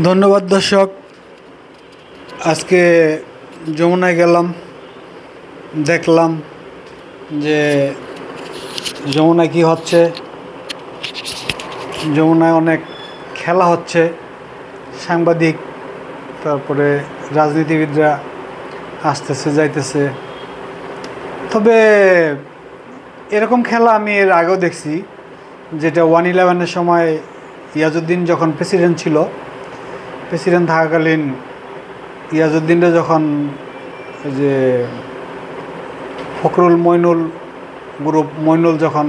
ধন্যবাদ দর্শক। আজকে যমুনায় গেলাম, দেখলাম যে যমুনায় কি হচ্ছে। যমুনায় অনেক খেলা হচ্ছে, সাংবাদিক তারপরে রাজনীতিবিদরা আসতেছে যাইতেছে। তবে এরকম খেলা আমি এর আগেও দেখছি, যেটা 1/11-এর সময় ইয়াজউদ্দিন যখন প্রেসিডেন্ট ছিল, প্রেসিডেন্ট থাকাকালীন ইয়াজউদ্দিনরা যখন যে ফখরুল মইনুল গ্রুপ মইনুল যখন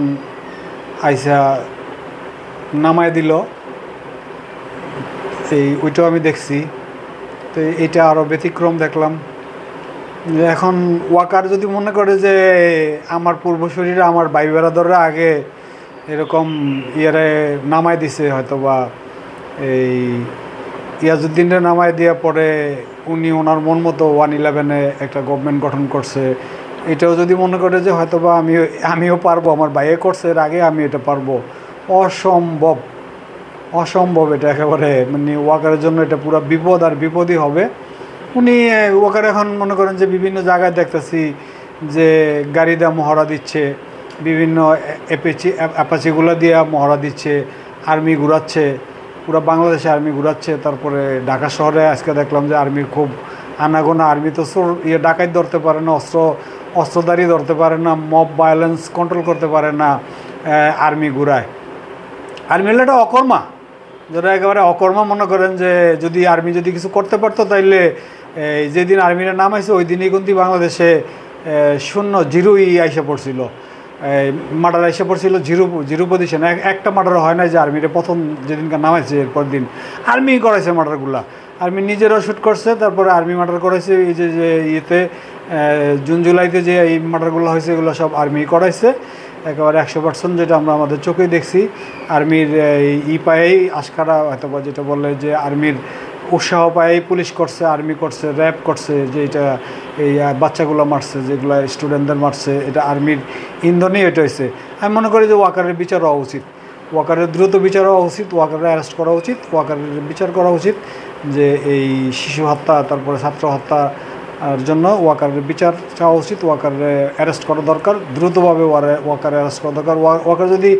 আইসা নামায় দিল, ওইটাও আমি দেখছি। তো এইটা আরও ব্যতিক্রম দেখলাম। এখন ওয়াকার যদি মনে করে যে আমার পূর্বসূরীরা, আমার ভাই বেরাদররা আগে এরকম ইয়ারে নামায় দিছে, হয়তো বা এই ইয়াজউদ্দিনের নামায় দেওয়ার পরে উনি ওনার মন মতো 1/11-এ একটা গভর্নমেন্ট গঠন করছে, এটাও যদি মনে করে যে হয়তো বা আমিও পারবো, আমার ভাইয়ে করছে এর আগে আমি এটা পারবো, অসম্ভব অসম্ভব। এটা একেবারে মানে ওয়াকারের জন্য এটা পুরো বিপদ আর বিপদই হবে। উনি ওয়াকার এখন মনে করেন যে বিভিন্ন জায়গায় দেখতেছি যে গাড়ি দিয়ে মহড়া দিচ্ছে, বিভিন্ন অ্যাপাচিগুলো দিয়ে মহড়া দিচ্ছে, আর্মি ঘুরাচ্ছে, পুরো বাংলাদেশে আর্মি ঘুরাচ্ছে। তারপরে ঢাকা শহরে আজকে দেখলাম যে আর্মির খুব আনাগোনা। আর্মি তো ডাকাত ধরতে পারে না, অস্ত্রধারী ধরতে পারে না, মব ভায়োলেন্স কন্ট্রোল করতে পারে না, আর্মি ঘুরায়। আর্মি হলে এটা অকর্মা, যারা একেবারে অকর্মা মনে করেন যে যদি আর্মি যদি কিছু করতে পারতো তাইলে যেদিন আর্মিরা নামাইছে ওই দিনই কিন্তু বাংলাদেশে জিরোই আইসে পড়ছিল, মার্ডার আইসে পড়ছিল, জিরো পজিশন। একটা মার্ডার হয় না যে আর্মিরা প্রথম যেদিনকার নামাইছে এরপর দিন আর্মি করাইছে মার্ডারগুলা। আর্মি নিজেরাও শ্যুট করছে, তারপরে আর্মি মার্ডার করাইছে। এই যে ইয়েতে জুন জুলাইতে যে এই মার্ডারগুলো হয়েছে এগুলো সব আর্মি করাইছে একেবারে 100%, যেটা আমরা আমাদের চোখেই দেখছি। আর্মির পায়েই আশকারা হয়তো বা যেটা বললে যে আর্মির উৎসাহ পায়েই পুলিশ করছে, আর্মি করছে, র্যাব করছে, যে এটা এই বাচ্চাগুলো মারছে, যেগুলো স্টুডেন্টদের মারছে, এটা আর্মির ইন্ধনই এটা হয়েছে। আমি মনে করি যে ওয়াকারের বিচার হওয়া উচিত, ওয়াকারের দ্রুত বিচার হওয়া উচিত, ওয়াকারের অ্যারেস্ট করা উচিত, ওয়াকারের বিচার করা উচিত। যে এই শিশু হত্যা তারপরে ছাত্র হত্যা আর জন্য ওয়াকারের বিচার চাওয়া উচিত, ওয়াকারে অ্যারেস্ট করা দরকার, দ্রুতভাবে ওয়াকারে অ্যারেস্ট করা দরকার। ওয়াকার যদি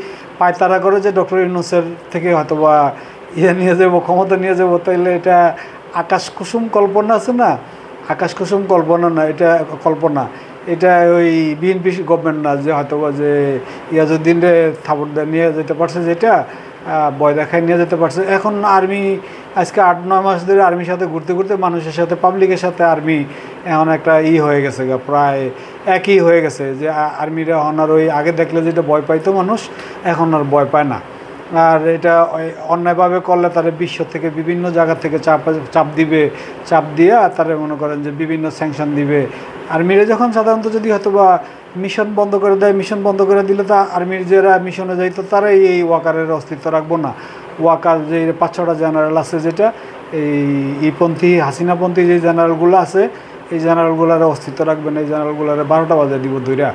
পায়তারা করে যে ডক্টর ইউনূসের থেকে হয়তো বা নিয়ে যাবো, ক্ষমতা নিয়ে যাবো, তাইলে এটা আকাশ কুসুম কল্পনা আছে না, আকাশ কুসুম কল্পনা না, এটা কল্পনা। এটা ওই বিএনপি গভর্নমেন্ট না যে হয়তো বা যে ইয়াজউদ্দিনরে থাপড় নিয়ে যেতে পারছে, যেটা ভয় দেখায় নিয়ে যেতে পারছে। এখন আর্মি আজকে 8-9 মাস ধরে আর্মির সাথে ঘুরতে ঘুরতে মানুষের সাথে, পাবলিকের সাথে আর্মি এখন একটা হয়ে গেছে, প্রায় একই হয়ে গেছে। যে আর্মিরা এখন আর ওই আগে দেখলে যেটা ভয় পাইতো মানুষ, এখন আর ভয় পায় না। আর এটা অন্যায়ভাবে করলে তারা বিশ্ব থেকে বিভিন্ন জায়গা থেকে চাপ দিবে, চাপ দিয়ে তারা মনে করেন যে বিভিন্ন স্যাংশন দিবে। আর্মিরা যখন সাধারণত যদি হয়তো বা মিশন বন্ধ করে দেয়, মিশন বন্ধ করে দিলে তা আর্মির যারা মিশনে যাইতো তারাই এই ওয়াকারের অস্তিত্ব রাখবো না। ওয়াকার যে 5-6টা জেনারেল আছে, যেটা ইপন্থী হাসিনাপন্থী যে জেনারেলগুলো আছে, এই জেনারেলগুলোর অস্তিত্ব রাখবে না। এই জেনারেলগুলোর 12টা বাজে দিব ধইরা।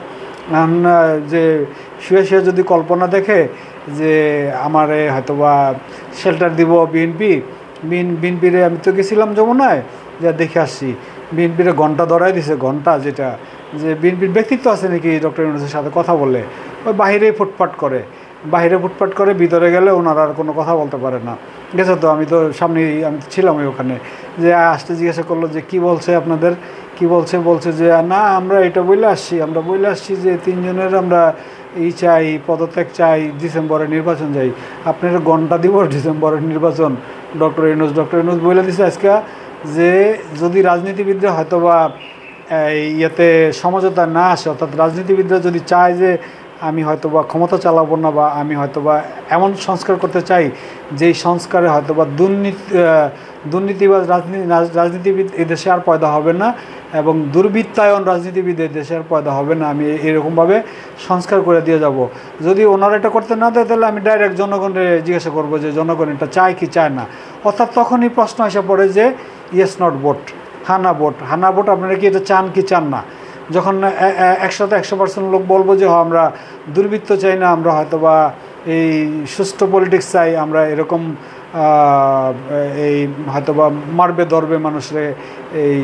যে শুয়ে যদি কল্পনা দেখে যে আমারে হয়তোবা শেল্টার দিব বিএনপিরে, আমি তো গেছিলাম যমুনায়, যা দেখে আসছি বিএনপিরে ঘন্টা ধরাই দিছে, ঘন্টা, যেটা যে বিএনপির ব্যক্তিত্ব আছে নাকি ডক্টর ইউনূসের সাথে কথা বলে, ওই বাহিরেই ফুটপাট করে, ভিতরে গেলে ওনারা আর কোনো কথা বলতে পারে না। গেছে তো, আমি তো সামনেই, আমি তো ছিলাম ওখানে। যে আসতে জিজ্ঞাসা করলো যে কি বলছে আপনাদের, কি বলছে যে না আমরা এটা বলে আসছি যে 3 জনের আমরা চাই, পদত্যাগ চাই, ডিসেম্বরে নির্বাচন চাই। আপনারা ঘন্টা দিব ডিসেম্বরের নির্বাচন। ডক্টর ইউনূস বলে দিছে আজকে যে যদি রাজনীতিবিদরা হয়তোবা ইয়েতে সমঝোতা না আসে, অর্থাৎ রাজনীতিবিদরা যদি চায় যে আমি হয়তোবা ক্ষমতা চালাবো না, বা আমি হয়তোবা এমন সংস্কার করতে চাই যেই সংস্কারে হয়তোবা দুর্নীতিবাজ রাজনীতিবিদ এদেশে আর পয়দা হবে না, এবং দুর্বৃত্তায়ন রাজনীতিবিদ এদেশে আর পয়দা হবে না, আমি এরকমভাবে সংস্কার করে দিয়ে যাব। যদি ওনারা এটা করতে না দেয়, তাহলে আমি ডাইরেক্ট জনগণের জিজ্ঞাসা করবো যে জনগণ এটা চায় কি চায় না। অর্থাৎ তখনই প্রশ্ন এসে পড়ে যে ইয়েস নট ভোট, হানা ভোট, আপনারা কি এটা চান কি চান না। যখন 100% লোক বলবো যে আমরা দুর্বৃত্ত চাই না, আমরা হয়তোবা এই সুষ্ঠু পলিটিক্স চাই, আমরা এরকম এই হয়তোবা মারবে ধরবে মানুষরে, এই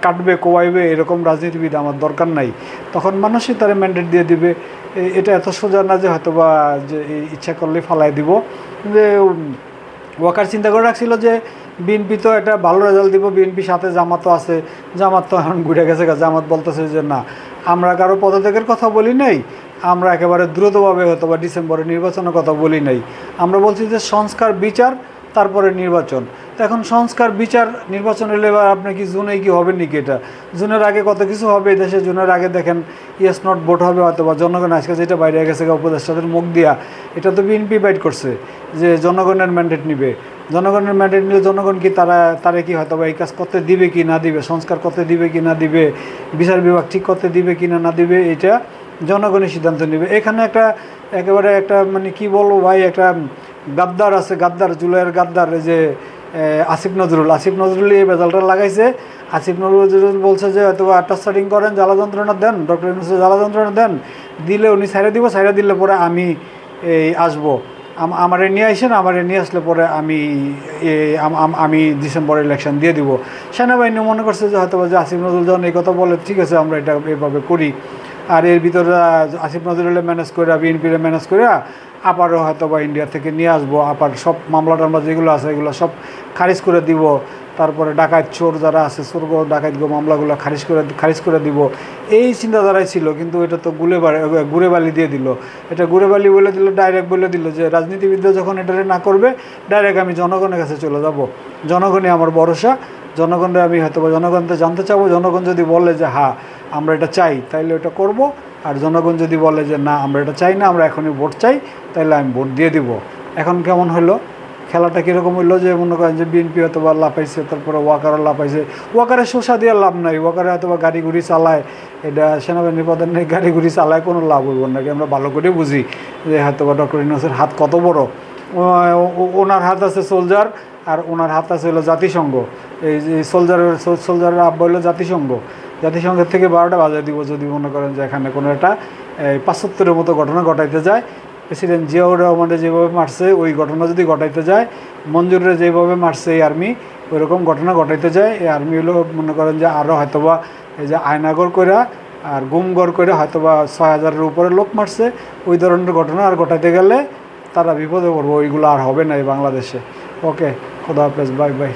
কাটবে কোয়াইবে, এরকম রাজনীতিবিদ আমার দরকার নাই। তখন মানুষই তারা ম্যান্ডেট দিয়ে দিবে। এটা এত সোজা না যে হয়তোবা যে ইচ্ছা করলে ফালাই দিব। যে ওয়াকার চিন্তা করে রাখছিল যে বিএনপি তো একটা ভালো রেজাল্ট দিব, বিএনপির সাথে জামাতও আছে, জামাত তো এখন ঘুরে গেছে, জামাত বলতেছে যে না আমরা কারো পদত্যাগের কথা বলি নাই, আমরা একেবারে দ্রুতভাবে হয়তো বা ডিসেম্বরে নির্বাচনের কথা বলি নাই, আমরা বলছি যে সংস্কার বিচার তারপরে নির্বাচন। তো এখন সংস্কার বিচার নির্বাচন হলে এবার আপনি কি জুনে কি হবে নাকি? এটা জুনের আগে কত কিছু হবে দেশে। জুনের আগে দেখেন ইয়েস নট ভোট হবে হয়তো বা জনগণ আজকে যেটা বাইরে গেছে উপদেষ্টাদের মুখ দিয়া, এটা তো বিএনপি বাইট করছে যে জনগণের ম্যান্ডেট নিবে। জনগণের ম্যান্ডেট নিলে জনগণ কি তারা কি হয়তো বা এই কাজ করতে দিবে কি না দিবে, সংস্কার করতে দিবে কি না দিবে, বিচার বিভাগ ঠিক করতে দিবে কি না দিবে, এটা জনগণের সিদ্ধান্ত নেবে। এখানে একেবারে একটা মানে কি বলবো ভাই, একটা গাদ্দার আছে, গাদ্দার, জুলাইয়ের গাদ্দার, যে আসিফ নজরুল এই বেজালটা লাগাইছে। আসিফ নজরুল বলছে যে হয়তো আটটা স্টার্টিং করেন, জ্বালা যন্ত্রণা দেন, ডক্টর ইউনূসের জ্বালা যন্ত্রণা দেন, দিলে উনি ছাইড়া দিব, ছাইড়া দিলে পরে আমি আসবো, আমারে নিয়ে আসেন, আমারে নিয়ে আসলে পরে আমি ডিসেম্বরে ইলেকশন দিয়ে দিব। সেনাবাহিনী মনে করছে যে হয়তো যে আসিফ নজরুল যখন এই কথা বলে, ঠিক আছে আমরা এটা এভাবে করি। আর এর ভিতরে আসিফ নজরুলের ম্যানেজ করে, বিএনপির ম্যানেজ করে আবারও হয়তো বা ইন্ডিয়া থেকে নিয়ে আসবো, আবার সব মামলা টামলা যেগুলো আছে এগুলো সব খারিজ করে দিব। তারপরে ডাকাত চোর যারা আছে, চোর ডাকাতগো মামলাগুলো খারিজ করে দিব, এই চিন্তাধারাই ছিল। কিন্তু এটা তো গুড়ে বালি দিয়ে দিল। এটা গুড়ে বালি বলে দিল, ডাইরেক্ট বলে দিল যে রাজনীতিবিদরা যখন এটা না করবে ডাইরেক্ট আমি জনগণের কাছে চলে যাব, জনগণই আমার ভরসা, জনগণরা আমি হয়তো বা জনগণকে জানতে চাবো। জনগণ যদি বলে যে হ্যাঁ আমরা এটা চাই, তাইলে এটা করব। আর জনগণ যদি বলে যে না আমরা এটা চাই না, আমরা এখনই ভোট চাই, তাইলে আমি ভোট দিয়ে দিব। এখন কেমন হলো খেলাটা, কীরকম হইলো যে মনে করেন যে বিএনপি হয়তো বা লাফাইছে, তারপরে ওয়াকারও লাফাইছে। ওয়াকারের শোষা দিয়ে লাভ নাই, ওয়াকারে হয়তো বা গাড়ি ঘুড়ি চালায়, এটা সেনাবাহিনীর প্রধান নেই, গাড়ি ঘুড়ি চালায়, কোনো লাভ হইব নাকি? আমরা ভালো করে বুঝি যে হয়তো বা ডক্টর ইউনূসের হাত কত বড়। ওনার হাত আছে সোলজার, আর ওনার হাত আছে হলো জাতিসংঘ। এই যে সোলজারের আব্বা হলো জাতিসংঘের থেকে 12টা বাজায় দিব যদি মনে করেন যে এখানে কোনো একটা 75-এর মতো ঘটনা ঘটাইতে যায়। প্রেসিডেন্ট জিয়াউর রহমানের যেভাবে মারছে ওই ঘটনা যদি ঘটাইতে যায়, মঞ্জুরের যেভাবে মারছে এই আর্মি, ওইরকম ঘটনা ঘটাইতে যায়। এই আর্মি হলো মনে করেন যে আরও হয়তোবা এই যে আয়নাগর করে আর গুমগর করে হয়তোবা 6000-এর উপরে লোক মারছে। ওই ধরনের ঘটনা আর ঘটাইতে গেলে তারা বিপদে পড়বো, ওইগুলো আর হবে না এই বাংলাদেশে। ওকে, খোদা হাফেজ, বাই বাই।